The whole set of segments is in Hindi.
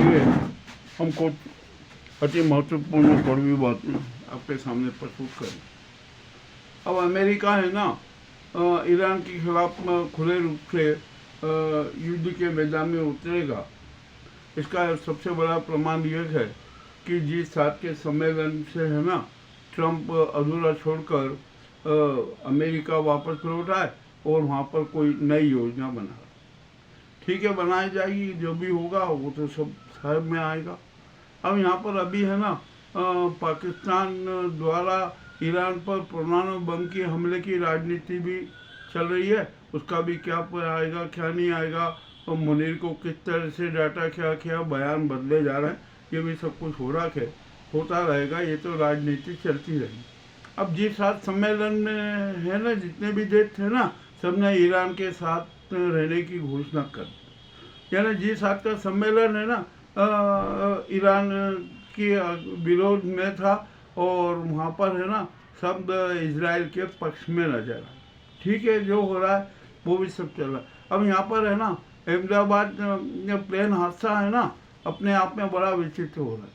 लिए हमको अति महत्वपूर्ण कड़वी बात आपके सामने प्रस्तुत करें। अब अमेरिका है ना ईरान के खिलाफ खुले रूप से युद्ध के मैदान में उतरेगा। इसका सबसे बड़ा प्रमाण यह है कि G7 के सम्मेलन से है ना ट्रंप अधूरा छोड़कर अमेरिका वापस लौट आए और वहाँ पर कोई नई योजना बना। ठीक है, बनाई जाएगी, जो भी होगा वो तो सब साहब में आएगा। अब यहाँ पर अभी है ना पाकिस्तान द्वारा ईरान पर परमाणु बम के हमले की राजनीति भी चल रही है। उसका भी क्या आएगा क्या नहीं आएगा, और मुनीर को किस तरह से डाटा क्या क्या बयान बदले जा रहे हैं, ये भी सब कुछ हो रहा है, होता रहेगा। ये तो राजनीति चलती रहेगी। अब G7 सम्मेलन में है ना जितने भी देश थे ना सबने ईरान के साथ रहने की घोषणा कर। यानी G7 का सम्मेलन है ना ईरान के विरोध में था और वहाँ पर है ना सब इजराइल के पक्ष में नजर आए। ठीक है, जो हो रहा है वो भी सब चल रहा है। अब यहाँ पर है ना अहमदाबाद प्लेन हादसा है ना अपने आप में बड़ा विचित्र हो रहा है।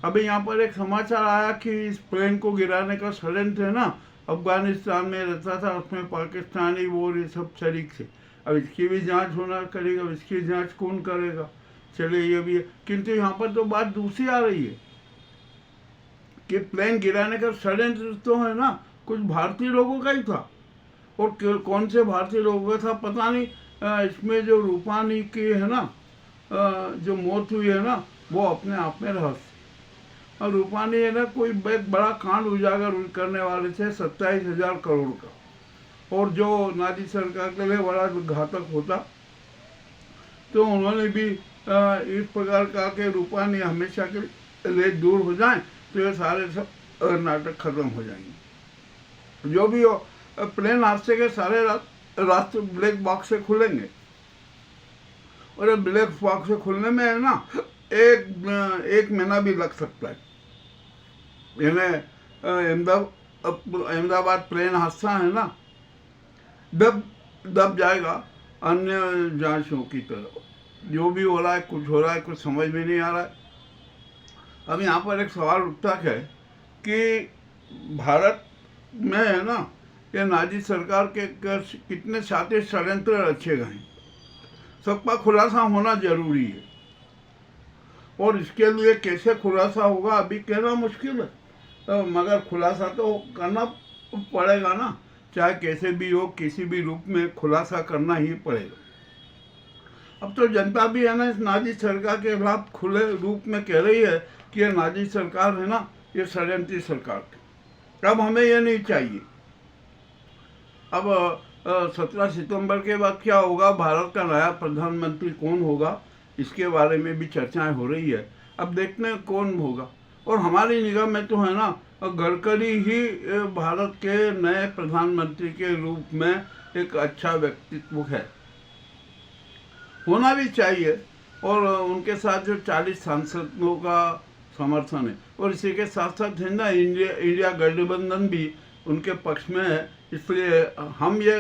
अभी यहाँ पर एक समाचार आया कि इस प्लेन को गिराने का षड्यंत्र है ना अफगानिस्तान में रहता था, उसमें पाकिस्तानी वो ये सब शरीक थे। अब इसकी भी जांच होना करेगा, अब इसकी जांच कौन करेगा, चले ये भी है। किंतु यहाँ पर तो बात दूसरी आ रही है कि प्लेन गिराने का षड्यंत्र तो है ना कुछ भारतीय लोगों का ही था, और कौन से भारतीय लोगों का था पता नहीं। इसमें जो रूपानी की है ना जो मौत हुई है ना वो अपने आप में रहस्य। और रूपानी है ना कोई एक बड़ा कांड उजागर करने वाले थे 27,000 करोड़ का, और जो नाजी सरकार के लिए बड़ा घातक होता। तो उन्होंने भी इस प्रकार कहा कि रूपानी हमेशा के लिए दूर हो जाएं तो ये सारे सब नाटक खत्म हो जाएंगे। जो भी हो प्लेन हादसे के सारे रास्ते ब्लैक बॉक्स से खुलेंगे, और ब्लैक बॉक्स से खुलने में है ना एक महीना भी लग सकता है। यानी अहमदाबाद प्लेन हादसा है ना दब जाएगा अन्य जांचों की तरह। जो भी हो रहा है कुछ हो रहा है, कुछ समझ में नहीं आ रहा है। अब यहाँ पर एक सवाल उठता है कि भारत में है ना ये नाजी सरकार के कितने साथी षड्यंत्र रचे गए हैं, सबका खुलासा होना जरूरी है। और इसके लिए कैसे खुलासा होगा अभी कहना मुश्किल है, मगर खुलासा तो करना पड़ेगा ना, चाहे कैसे भी हो किसी भी रूप में खुलासा करना ही पड़ेगा। अब तो जनता भी है ना इस नाजी सरकार के खिलाफ खुले रूप में कह रही है कि ये नाजी सरकार है ना ये षड्यंत्री सरकार थी। अब हमें ये नहीं चाहिए। अब 17 सितंबर के बाद क्या होगा, भारत का नया प्रधानमंत्री कौन होगा, इसके बारे में भी चर्चाएं हो रही है। अब देखते हैं कौन होगा। और हमारी निगाह में तो है ना गडकरी ही भारत के नए प्रधानमंत्री के रूप में एक अच्छा व्यक्तित्व है, होना भी चाहिए। और उनके साथ जो 40 सांसदों का समर्थन है, और इसी के साथ साथ है ना इंडिया गठबंधन भी उनके पक्ष में है। इसलिए हम ये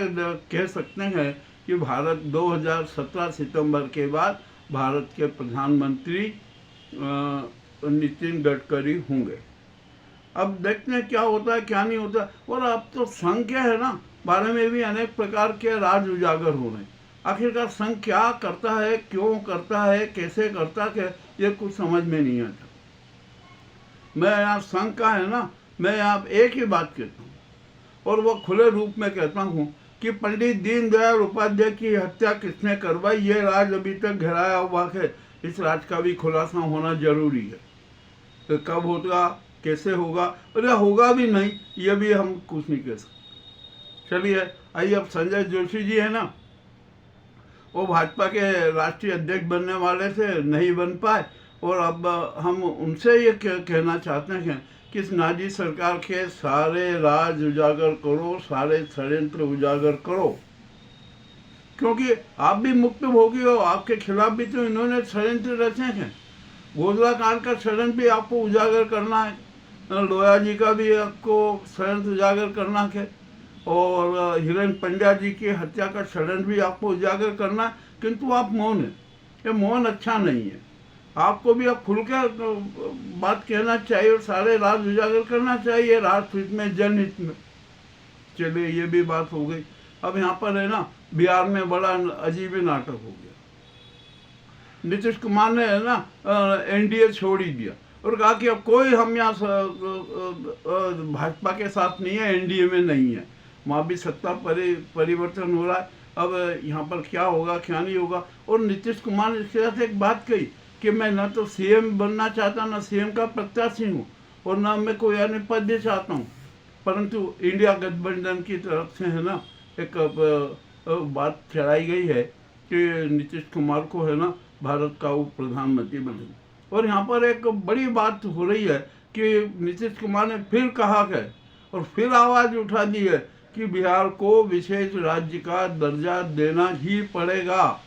कह सकते हैं कि भारत 2017 सितंबर के बाद भारत के प्रधानमंत्री नितिन गडकरी होंगे। अब देखते हैं क्या होता है क्या नहीं होता। और अब तो संघ क्या है ना बारे में भी अनेक प्रकार के राज उजागर हो रहे हैं। आखिरकार संघ क्या करता है, क्यों करता है, कैसे करता है, ये कुछ समझ में नहीं आता। मैं यहाँ संघ का है ना मैं यहाँ एक ही बात कहता हूँ, और वो खुले रूप में कहता हूँ कि पंडित दीनदयाल उपाध्याय की हत्या किसने करवाई, ये राज अभी तक घिराया हुआ है। इस राज का भी खुलासा होना जरूरी है। तो कब होगा, कैसे होगा, और या होगा भी नहीं, ये भी हम कुछ नहीं कह सकते। चलिए आइए, अब संजय जोशी जी है ना वो भाजपा के राष्ट्रीय अध्यक्ष बनने वाले थे, नहीं बन पाए। और अब हम उनसे ये कहना चाहते हैं कि इस नाजी सरकार के सारे राज उजागर करो, सारे षड्यंत्र उजागर करो, क्योंकि आप भी मुक्त भोगी हो। आपके खिलाफ भी तो इन्होंने षड्यंत्र रचे हैं। गोधरा कांड का षड्यंत्र भी आपको उजागर करना है, लोया जी का भी आपको षड्यंत्र उजागर करना है, और हिरेन पंड्या जी की हत्या का षड्यंत्र भी आपको उजागर करना है। किंतु आप मौन है, ये मौन अच्छा नहीं है। आपको भी अब खुल के बात कहना चाहिए और सारे राज उजागर करना चाहिए, राष्ट्र हित में, जनहित में। चलिए ये भी बात हो गई। अब यहाँ पर है ना, बिहार में बड़ा अजीब नाटक हो गया। नीतीश कुमार ने है ना एनडीए छोड़ ही दिया और कहा कि अब कोई हम यहाँ भाजपा के साथ नहीं है, एनडीए में नहीं है। वहाँ भी सत्ता परिवर्तन हो रहा है। अब यहाँ पर क्या होगा क्या नहीं होगा। और नीतीश कुमार ने इसके साथ एक बात कही कि मैं ना तो सीएम बनना चाहता, ना सीएम का प्रत्याशी हूँ, और ना मैं कोई अन्य पद भी चाहता हूँ, परंतु इंडिया गठबंधन की तरफ से है ना एक बात चढ़ाई गई है कि नीतीश कुमार को है ना भारत का उप प्रधानमंत्री बनेंगे। और यहाँ पर एक बड़ी बात हो रही है कि नीतीश कुमार ने फिर कहा है और फिर आवाज़ उठा दी है कि बिहार को विशेष राज्य का दर्जा देना ही पड़ेगा।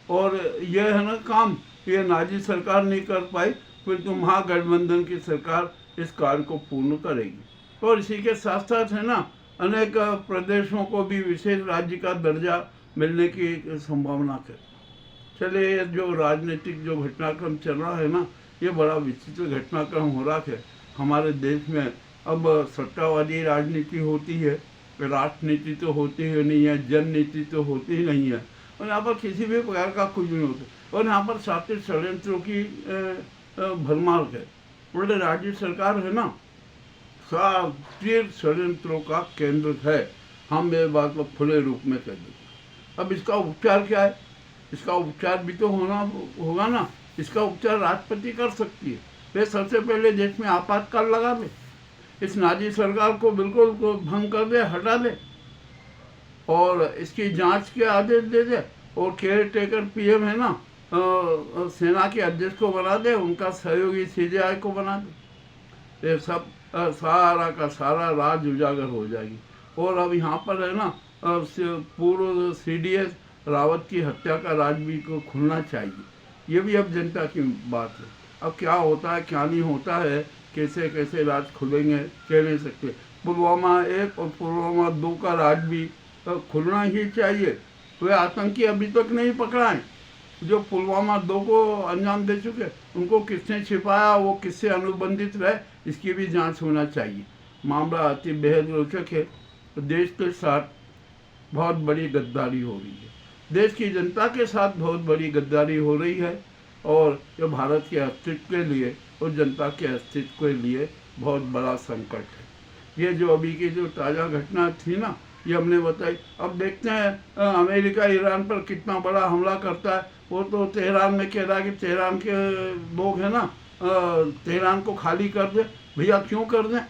और यह है ना काम ये नाजी सरकार नहीं कर पाई, किंतु महागठबंधन की सरकार इस कार्य को पूर्ण करेगी। और इसी के साथ साथ है ना अनेक प्रदेशों को भी विशेष राज्य का दर्जा मिलने की संभावना है। चलिए जो राजनीतिक जो घटनाक्रम चल रहा है ना, ये बड़ा विचित्र घटनाक्रम हो रहा है हमारे देश में। अब सत्तावादी राजनीति होती है, राष्ट्रनीति तो होती ही नहीं है, जननीति तो होती ही नहीं है, और यहाँ पर किसी भी प्रकार का कुछ नहीं होता। और यहाँ पर शातिर षड्यंत्रों की भरमार है। बोले राज्य सरकार है ना शातिर षड्यंत्रों का केंद्र है, हम ये बात को खुले रूप में कह देते। अब इसका उपचार क्या है? इसका उपचार भी तो होगा ना। इसका उपचार राष्ट्रपति कर सकती है। वे सबसे पहले देश में आपातकाल लगा दे, इस नाजी सरकार को बिल्कुल भंग कर दे, हटा दे, और इसकी जांच के आदेश दे दे, और केयर टेकर पीएम है ना सेना के अध्यक्ष को बना दे, उनका सहयोगी सीजेआई को बना दे। ये सब सारा का सारा राज उजागर हो जाएगी। और अब यहाँ पर है ना पूर्व सीडीएस रावत की हत्या का राज भी को खुलना चाहिए। ये भी अब जनता की बात है। अब क्या होता है क्या नहीं होता है, कैसे कैसे राज खुलेंगे कह नहीं सकते। पुलवामा 1 और पुलवामा 2 का राज भी खुलना ही चाहिए। वे आतंकी अभी तक नहीं पकड़ाए जो पुलवामा 2 को अंजाम दे चुके, उनको किसने छिपाया, वो किससे अनुबंधित रहे, इसकी भी जांच होना चाहिए। मामला अति बेहद रोचक है। देश के साथ बहुत बड़ी गद्दारी हो रही है, देश की जनता के साथ बहुत बड़ी गद्दारी हो रही है, और ये भारत के अस्तित्व के लिए और जनता के अस्तित्व के लिए बहुत बड़ा संकट है। ये जो अभी की जो ताज़ा घटना थी ना, ये हमने बताई। अब देखते हैं अमेरिका ईरान पर कितना बड़ा हमला करता है। वो तो तेहरान में कह रहा है कि तेहरान के लोग हैं ना तेहरान को खाली कर दे। भैया क्यों कर दें?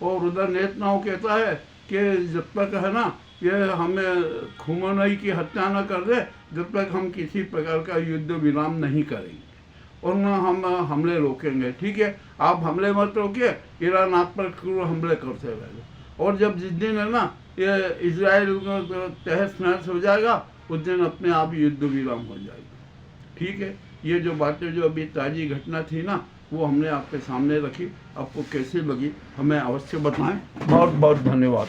और उधर नेतन्याहू कहता है कि जब तक है ना ये हमें खुमनई की हत्या न कर दे, जब तक हम किसी प्रकार का युद्ध विराम नहीं करेंगे और न हम हमले रोकेंगे। ठीक है, आप हमले मत रोकिए, ईरान आप पर क्रूर हमले करते रहेगा। और जब जिस दिन है ना ये इजराइल तहस नहस हो जाएगा, उस दिन अपने आप युद्ध विराम हो जाएगा। ठीक है, ये जो बातें जो अभी ताज़ी घटना थी ना, वो हमने आपके सामने रखी। आपको कैसी लगी हमें अवश्य बताएं। बहुत बहुत धन्यवाद।